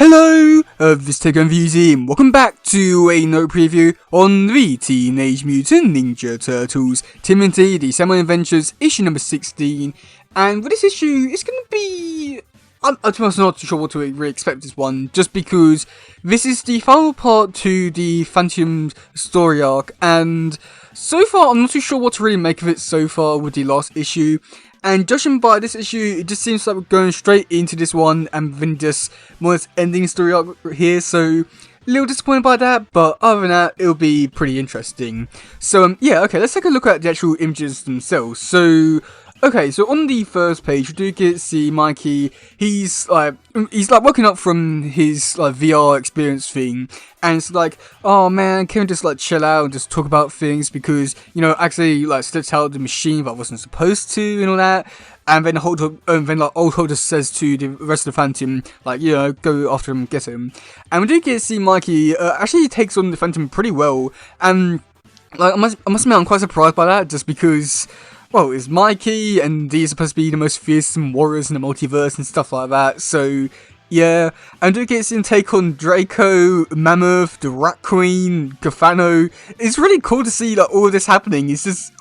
Hello, this is teddygaming, and welcome back to a note preview on the Teenage Mutant Ninja Turtles TMNT The Sandman Adventures issue number 16. And with this issue, it's going to be... I'm not too sure what to really expect this one, just because this is the final part to the Phantom story arc, and so far I'm not too sure what to really make of it so far with the last issue. And judging by this issue, it just seems like we're going straight into this one and then just more or less ending the story arc here, so a little disappointed by that, but other than that, it'll be pretty interesting. So yeah, okay, let's take a look at the actual images themselves. So on the first page, we do get to see Mikey. He's like woken up from his VR experience thing, and it's like, oh man, can we just chill out and just talk about things, because actually slipped out of the machine that I wasn't supposed to and all that. And then old Holder says to the rest of the Phantom, go after him, get him. And we do get to see Mikey actually takes on the Phantom pretty well, and I must admit I'm quite surprised by that, just because, well, it's Mikey, and these are supposed to be the most fearsome warriors in the multiverse and stuff like that, so yeah. And do get him take on Draco, Mammoth, the Rat Queen, Gafano. It's really cool to see all of this happening. It's just,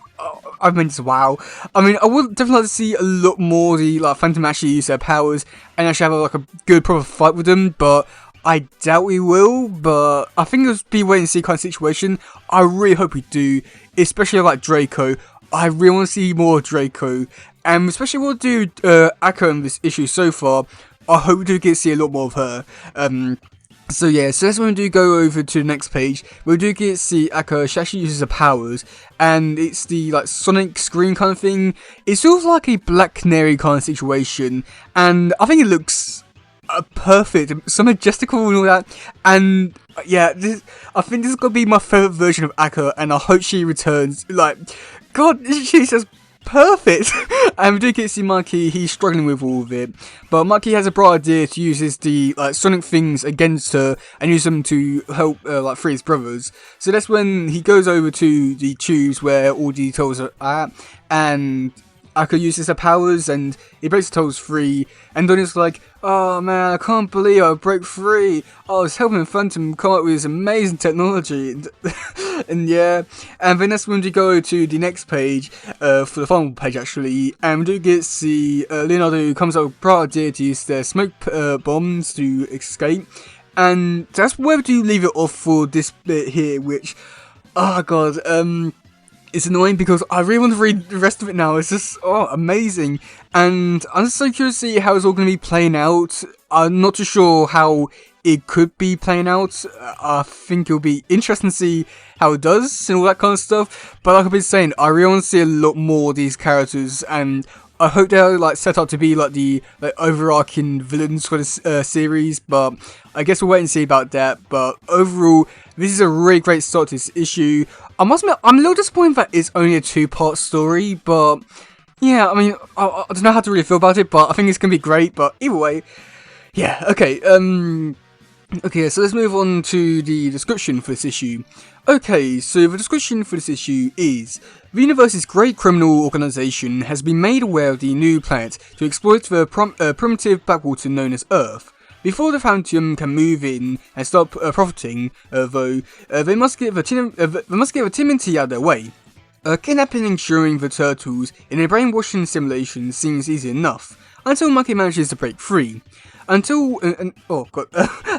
just wow. I mean, I would definitely like to see a lot more of the Phantom actually use their powers and actually have a good proper fight with them, but I doubt we will. But I think it'll be a wait and see kind of situation. I really hope we do, especially Draco. I really want to see more of Draco, and especially we'll do Akka in this issue so far. I hope we do get to see a lot more of her. So yeah, so that's when we do go over to the next page. We do get to see Akka. She actually uses her powers, and it's the sonic screen kind of thing. It's sort of like a Black Canary kind of situation, and I think it looks perfect, so majestical and all that. And yeah, I think this is gonna be my favorite version of Akka, and I hope she returns. God, she's just perfect. And we do get to see Mikey. He's struggling with all of it, but Mikey has a bright idea to use the sonic things against her and use them to help free his brothers. So that's when he goes over to the tubes where all the turtles are at, and Akka uses her powers and he breaks the turtles free, and Donnie's like, oh man, I can't believe I broke free. I was helping Phantom come up with this amazing technology. And yeah, and then that's when we go to the next page, for the final page actually, and we do get to see Leonardo, who comes up with a bright idea to use their smoke bombs to escape. And that's where we do leave it off for this bit here, which, oh god, it's annoying because I really want to read the rest of it now. It's just, amazing. And I'm just so curious to see how it's all going to be playing out. I'm not too sure how it could be playing out. I think it'll be interesting to see how it does and all that kind of stuff. But like I've been saying, I really want to see a lot more of these characters, and I hope they're set up to be the overarching villains for this series, but I guess we'll wait and see about that. But overall, this is a really great start to this issue. I must admit, I'm a little disappointed that it's only a 2-part story, but yeah, I mean, I don't know how to really feel about it, but I think it's gonna be great. But either way, yeah, okay. Okay, so let's move on to the description for this issue. Okay, so the description for this issue is: the universe's great criminal organisation has been made aware of the new planet to exploit the primitive backwater known as Earth. Before the Phantom can move in and start profiting, though, they must get the TMNT out of their way. Kidnapping and insuring the turtles in a brainwashing simulation seems easy enough, until Mikey manages to break free. Oh god,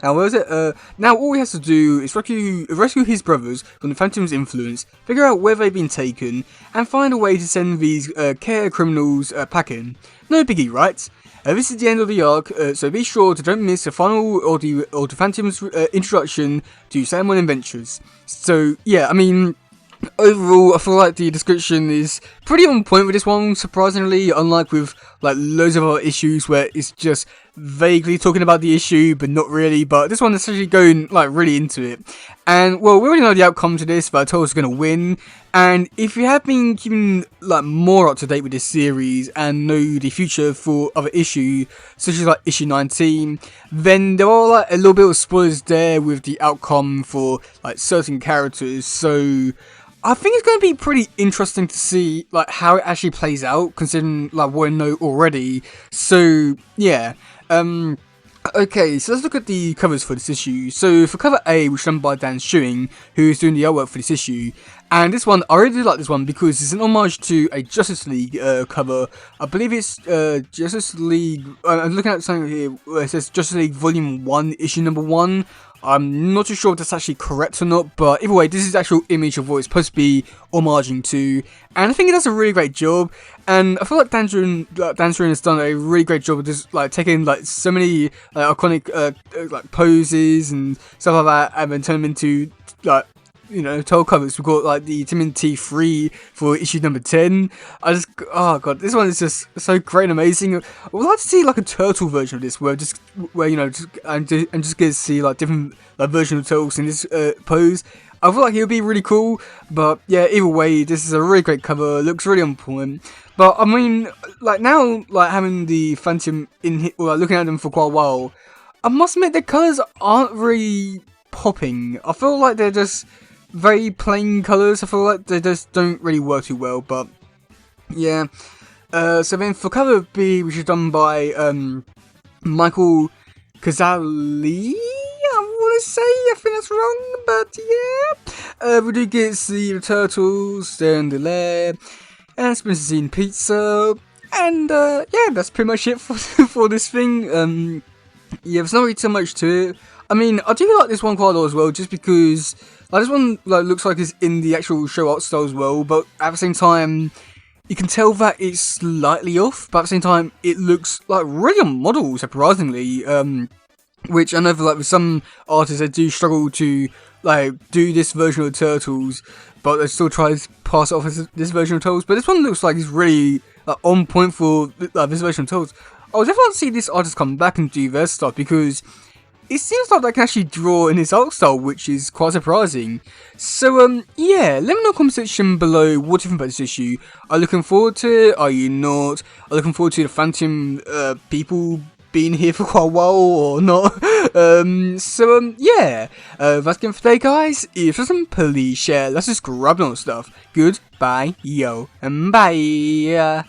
now where is it? Now all he has to do is rescue his brothers from the Phantom's influence, figure out where they've been taken, and find a way to send these care criminals packing. No biggie, right? This is the end of the arc, so be sure to don't miss the final or the Phantom's introduction to Sandman Adventures. So yeah, I mean, overall, I feel like the description is pretty on point with this one, surprisingly, unlike with loads of other issues where it's just vaguely talking about the issue but not really. But this one is actually going really into it, and well, we already know the outcome to this, but Turtles are going to win. And if you have been keeping more up to date with this series and know the future for other issues, such as issue 19, then there are a little bit of spoilers there with the outcome for certain characters. So I think it's going to be pretty interesting to see how it actually plays out, considering what I know already. So yeah, Okay, so let's look at the covers for this issue. So for cover A, which is done by Dan Schewing, who is doing the artwork for this issue, and this one, I really like this one because it's an homage to a Justice League cover. I believe it's Justice League. I'm looking at something here where it says Justice League Volume 1, Issue number 1. I'm not too sure if that's actually correct or not, but either way, this is the actual image of what it's supposed to be homaging to, and I think it does a really great job. And I feel like Dan Schewing has done a really great job of just like taking like so many iconic like poses and stuff like that, and then turn them into like, you know, total covers. We've got like the Timothy 3 for issue number 10. Oh god, this one is just so great and amazing. I would like to see like a turtle version of this, where you know, and just get to see like different like version of turtles in this pose. I feel like it would be really cool, but yeah, either way, this is a really great cover. It looks really on point. But I mean, like now, like having the Phantom in here, or like, looking at them for quite a while, I must admit the colours aren't really popping. I feel like they're just very plain colours. I feel like they just don't really work too well. But yeah. So then for cover B, which is done by Michael Cazzali, I want to say, I think that's wrong, but yeah. We do get to see the turtles, they're in the lair, and Spencer eating pizza, and yeah, that's pretty much it for this thing. Yeah, there's not really too much to it. I mean, I do like this one quite a lot as well, just because like this one like looks like it's in the actual show art style as well, but at the same time, you can tell that it's slightly off, but at the same time, it looks like really on model, surprisingly. Which I know for like with some artists, they do struggle to like do this version of Turtles, but they still try to pass it off as this version of Turtles. But this one looks like it's really on point for this version of Turtles. I would definitely like to see this artist come back and do their stuff, because it seems like they can actually draw in his art style, which is quite surprising. So yeah, let me know in the comment section below what you think about this issue. Are you looking forward to it? Are you not? Are you looking forward to the Phantom people been here for quite a while or not? Yeah, that's it for today, guys. If there's some, please share. Let's just grab on stuff. Goodbye, yo, and bye.